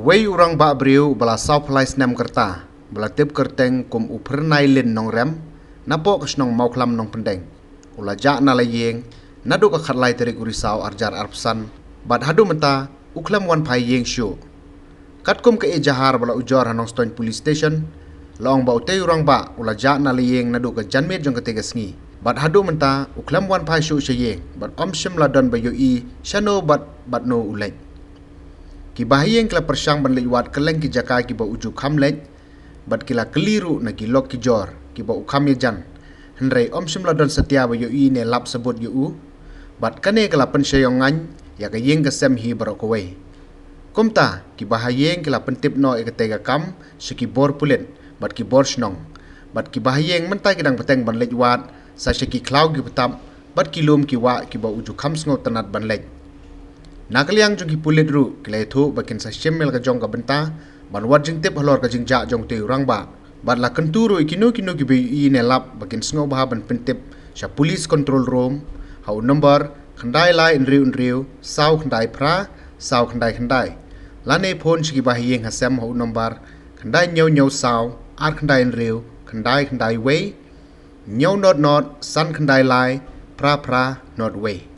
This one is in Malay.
Wei orang ba briu bala South Phai Snam kerta bala tip kerteng kum upernai lin nong rem napo ke Shnong Mawkhlam Nongpyndeng ula ja na la Ïing nadu ka khatlai terik urisau arjar arpsan bad hadu menta Khlem wan Phai Ïing shu kat kum ke ejahar bala ujor hanong stone police station long ba utei orang ba ula ja na la Ïing nadu ka janmet jong ketega Sngi bad hadu menta Khlem wan Phai shu Ïing bad shim la don ba yoi shano bad no ulek ki bahayeng kala persang ban liwat keleng ki jaka ki ba uju khamlek bat kila keliru na ki lok ki jor ki ba ukham ye jan hendrai shim la don setia ba yoi ne lap sebut yu bat kane kala pensyong ngan ya ka Ïing ka sem hi barok we kumta ki bahayeng kala pentip no e ketega kam siki bor pulen bat ki bor Shnong bat ki bahayeng mentai kidang peteng ban liwat sa siki klau ki petap bat ki lum ki wa ki ba uju kham sngo tanat ban lek nakaliang jong ki pulit ru kilai thu bakin sa shemmel ka jong ka benta ban wat jing tip halor ka jing ja jong te Rangbah bat la kenturu ikinu ki be I ne lap bakin sngo bah ban pentip sha police control room hau number khandai lai in riu sau khandai pra sau khandai lane phone chi ba Ïing ha sem hau number khandai nyau sau ar khandai in riu khandai wei nyau not san khandai lai pra not wei